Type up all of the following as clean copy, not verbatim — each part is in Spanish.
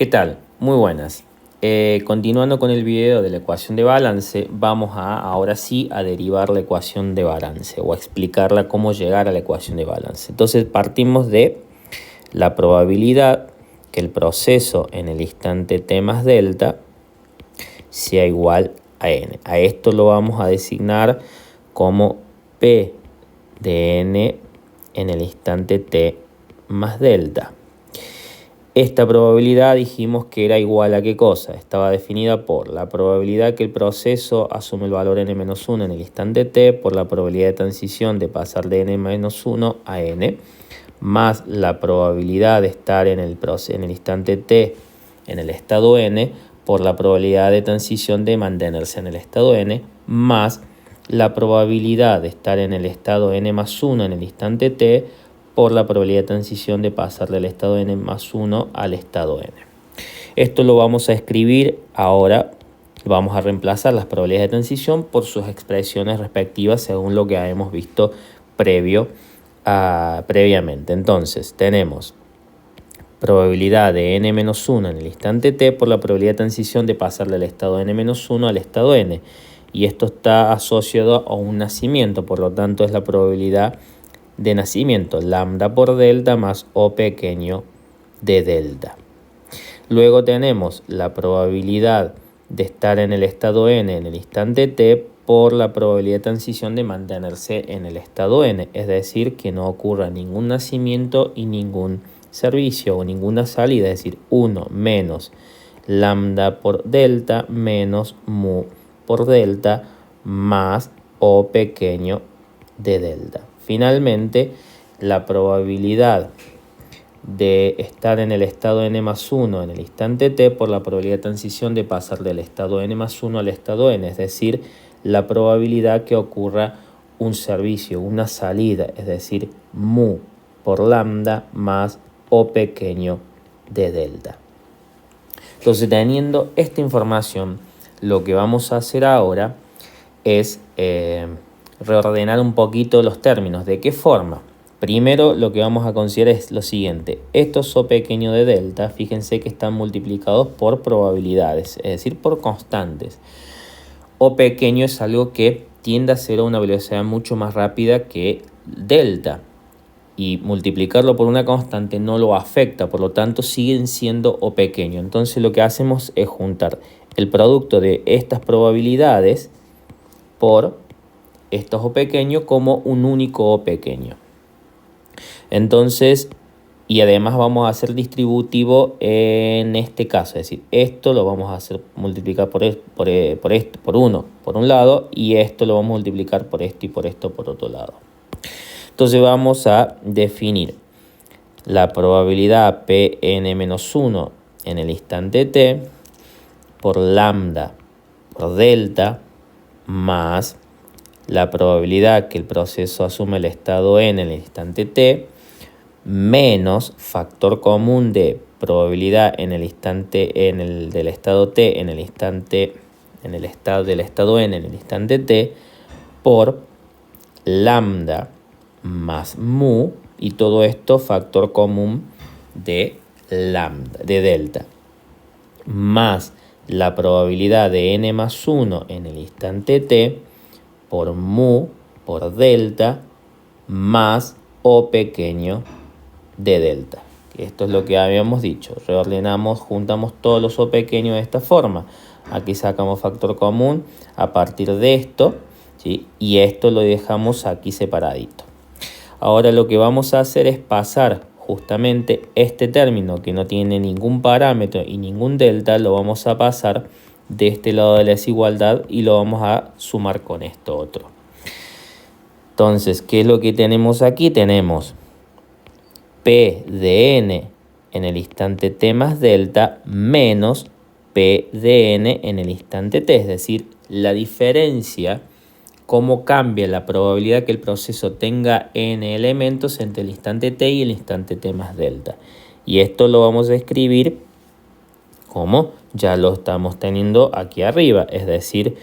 ¿Qué tal? Muy buenas. Continuando con el video de la ecuación de balance, vamos ahora sí a derivar la ecuación de balance o a explicarla cómo llegar a la ecuación de balance. Entonces partimos de la probabilidad que el proceso en el instante t más delta sea igual a n. A esto lo vamos a designar como P de n en el instante t más delta. Esta probabilidad dijimos que era igual a ¿qué cosa? Estaba definida por la probabilidad que el proceso asume el valor n-1 en el instante t por la probabilidad de transición de pasar de n-1 a n, más la probabilidad de estar en el instante t en el estado n por la probabilidad de transición de mantenerse en el estado n, más la probabilidad de estar en el estado n+1 en el instante t por la probabilidad de transición de pasar del estado n+1 al estado n. Esto lo vamos a escribir ahora. Vamos a reemplazar las probabilidades de transición por sus expresiones respectivas según lo que hemos visto previamente. Entonces tenemos probabilidad de n-1 en el instante t por la probabilidad de transición de pasar del estado n-1 al estado n. Y esto está asociado a un nacimiento, por lo tanto es la probabilidad de nacimiento, lambda por delta más O pequeño de delta. Luego tenemos la probabilidad de estar en el estado n en el instante t por la probabilidad de transición de mantenerse en el estado n, es decir, que no ocurra ningún nacimiento y ningún servicio o ninguna salida, es decir, 1 menos lambda por delta menos mu por delta más O pequeño de delta. Finalmente, la probabilidad de estar en el estado n+1 en el instante t por la probabilidad de transición de pasar del estado n+1 al estado n, es decir, la probabilidad que ocurra un servicio, una salida, es decir, mu por lambda más O pequeño de delta. Entonces, teniendo esta información, lo que vamos a hacer ahora es reordenar un poquito los términos. ¿De qué forma? Primero lo que vamos a considerar es lo siguiente. Estos O pequeño de delta, fíjense que están multiplicados por probabilidades, es decir, por constantes. O pequeño es algo que tiende a ser a una velocidad mucho más rápida que delta. Y multiplicarlo por una constante no lo afecta, por lo tanto siguen siendo O pequeño. Entonces lo que hacemos es juntar el producto de estas probabilidades por estos O pequeño como un único O pequeño. Entonces, y además vamos a hacer distributivo en este caso, es decir, esto lo vamos a hacer multiplicar por uno por un lado, y esto lo vamos a multiplicar por esto y por esto por otro lado. Entonces vamos a definir la probabilidad Pn-1 en el instante t por lambda por delta más la probabilidad que el proceso asume el estado n en el instante t menos factor común de probabilidad en el instante del estado t en el instante del estado n en el instante t por lambda más mu, y todo esto factor común de lambda de delta más la probabilidad de n+1 en el instante t por mu por delta más O pequeño de delta. Esto es lo que habíamos dicho. Reordenamos, juntamos todos los O pequeños de esta forma. Aquí sacamos factor común a partir de esto, ¿sí? Y esto lo dejamos aquí separadito. Ahora lo que vamos a hacer es pasar justamente este término que no tiene ningún parámetro y ningún delta, lo vamos a pasar de este lado de la desigualdad y lo vamos a sumar con esto otro. Entonces, ¿qué es lo que tenemos aquí? Tenemos P de n en el instante t más delta menos P de n en el instante t, es decir, la diferencia, cómo cambia la probabilidad que el proceso tenga n elementos entre el instante t y el instante t más delta. Y esto lo vamos a escribir como ya lo estamos teniendo aquí arriba, es decir,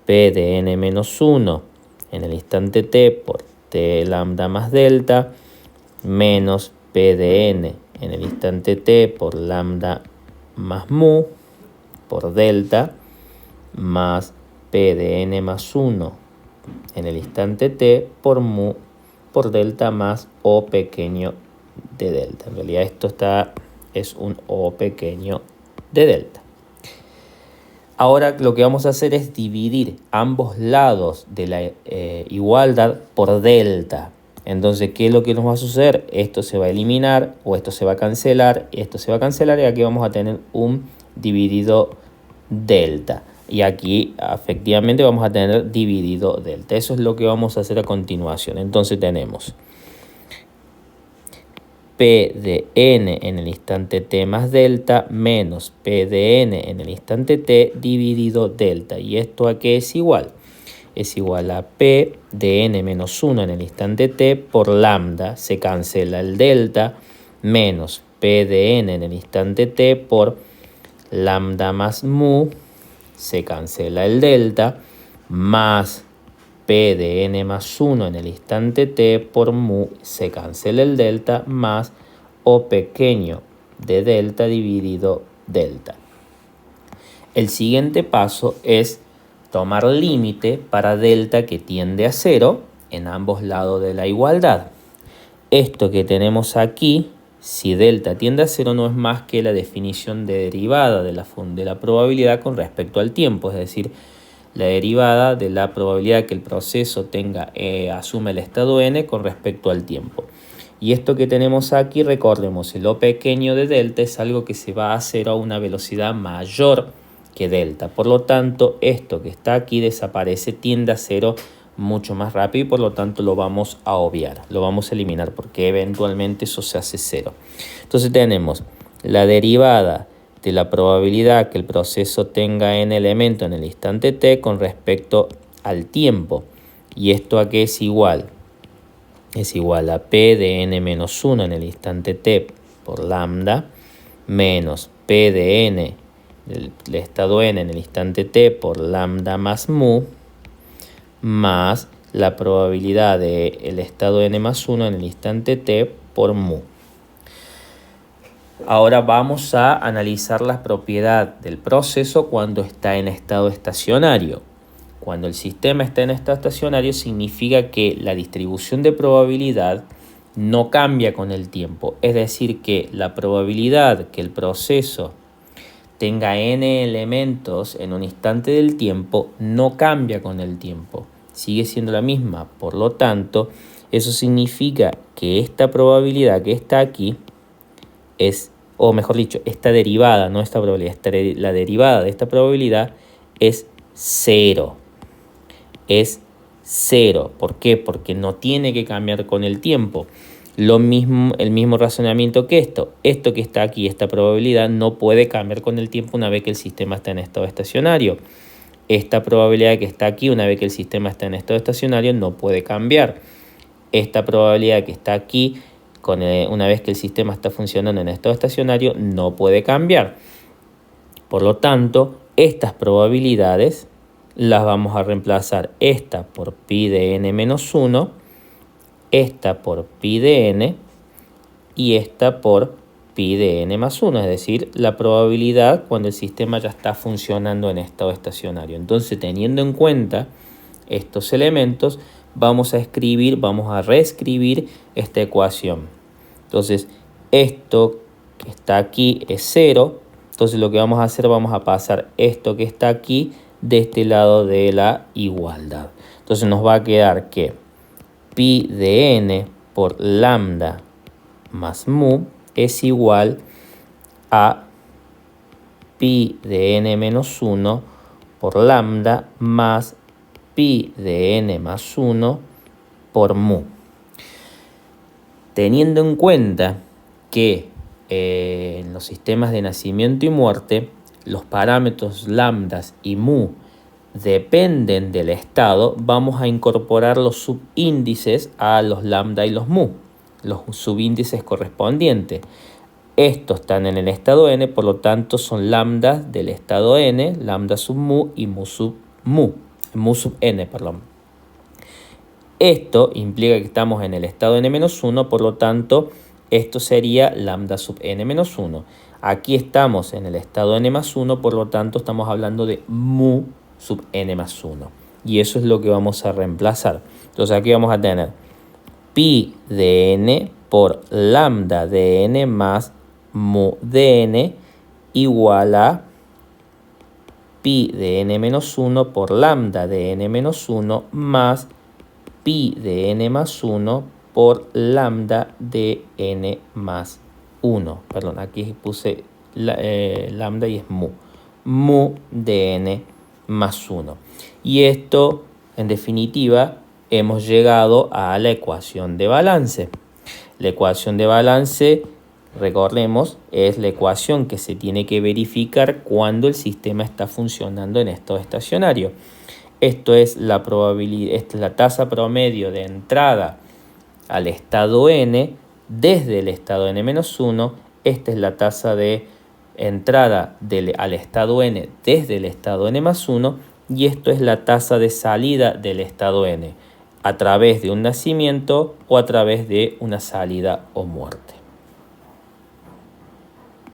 P de n-1 en el instante t por t lambda más delta menos P de n en el instante t por lambda más mu por delta más P de n más 1 en el instante t por mu por delta más O pequeño de delta. En realidad esto es un O pequeño de delta. Ahora lo que vamos a hacer es dividir ambos lados de la igualdad por delta. Entonces, ¿qué es lo que nos va a suceder? Esto se va a eliminar o esto se va a cancelar, esto se va a cancelar y aquí vamos a tener un dividido delta. Y aquí efectivamente vamos a tener dividido delta. Eso es lo que vamos a hacer a continuación. Entonces tenemos P de n en el instante t más delta menos P de n en el instante t dividido delta. ¿Y esto a qué es igual? Es igual a P de n menos 1 en el instante t por lambda, se cancela el delta, menos P de n en el instante t por lambda más mu, se cancela el delta, más P de n más 1 en el instante t por mu, se cancela el delta, más O pequeño de delta dividido delta. El siguiente paso es tomar límite para delta que tiende a 0 en ambos lados de la igualdad. Esto que tenemos aquí, si delta tiende a 0, no es más que la definición de derivada de la probabilidad con respecto al tiempo, es decir, la derivada de la probabilidad que el proceso asuma el estado n con respecto al tiempo. Y esto que tenemos aquí, recordemos, el O pequeño de delta es algo que se va a hacer a una velocidad mayor que delta. Por lo tanto, esto que está aquí desaparece, tiende a 0 mucho más rápido y por lo tanto lo vamos a obviar, lo vamos a eliminar porque eventualmente eso se hace 0. Entonces tenemos la derivada de la probabilidad que el proceso tenga n elementos en el instante t con respecto al tiempo. ¿Y esto a qué es igual? Es igual a P de n menos 1 en el instante t por lambda menos P de n del estado n en el instante t por lambda más mu más la probabilidad del estado n más 1 en el instante t por mu. Ahora vamos a analizar la propiedad del proceso cuando está en estado estacionario. Cuando el sistema está en estado estacionario significa que la distribución de probabilidad no cambia con el tiempo. Es decir, que la probabilidad que el proceso tenga n elementos en un instante del tiempo no cambia con el tiempo. Sigue siendo la misma. Por lo tanto, eso significa que esta probabilidad que está aquí es, o mejor dicho, esta derivada, no esta probabilidad, la derivada de esta probabilidad es 0. Es 0. ¿Por qué? Porque no tiene que cambiar con el tiempo. El mismo razonamiento que esto. Esto que está aquí, esta probabilidad, no puede cambiar con el tiempo una vez que el sistema está en estado estacionario. Esta probabilidad que está aquí, una vez que el sistema está en estado estacionario, no puede cambiar. Esta probabilidad que está aquí, una vez que el sistema está funcionando en estado estacionario, no puede cambiar. Por lo tanto, estas probabilidades las vamos a reemplazar. Esta por pi de n menos 1, esta por pi de n y esta por pi de n más 1, es decir, la probabilidad cuando el sistema ya está funcionando en estado estacionario. Entonces, teniendo en cuenta estos elementos, vamos a reescribir esta ecuación. Entonces, esto que está aquí es 0. Entonces, lo que vamos a hacer, vamos a pasar esto que está aquí de este lado de la igualdad. Entonces, nos va a quedar que pi de n por lambda más mu es igual a pi de n menos 1 por lambda más pi de n más 1 por mu. Teniendo en cuenta que en los sistemas de nacimiento y muerte los parámetros lambdas y mu dependen del estado, vamos a incorporar los subíndices a los lambda y los mu, los subíndices correspondientes. Estos están en el estado n, por lo tanto son lambdas del estado n, lambda sub mu y mu sub n, perdón. Esto implica que estamos en el estado n-1, por lo tanto, esto sería lambda sub n-1. Aquí estamos en el estado n más 1, por lo tanto estamos hablando de mu sub n más 1. Y eso es lo que vamos a reemplazar. Entonces aquí vamos a tener pi de n por lambda de n más mu de n igual a pi de n menos 1 por lambda de n menos 1 más pi de n más 1 por lambda de n más 1. Perdón, aquí puse lambda y es mu. Mu de n más 1. Y esto, en definitiva, hemos llegado a la ecuación de balance. La ecuación de balance, recordemos, es la ecuación que se tiene que verificar cuando el sistema está funcionando en estado estacionario. Esto es la probabilidad, esta es la tasa promedio de entrada al estado n desde el estado n-1. Esta es la tasa de entrada al estado n desde el estado n más 1. Y esto es la tasa de salida del estado n a través de un nacimiento o a través de una salida o muerte.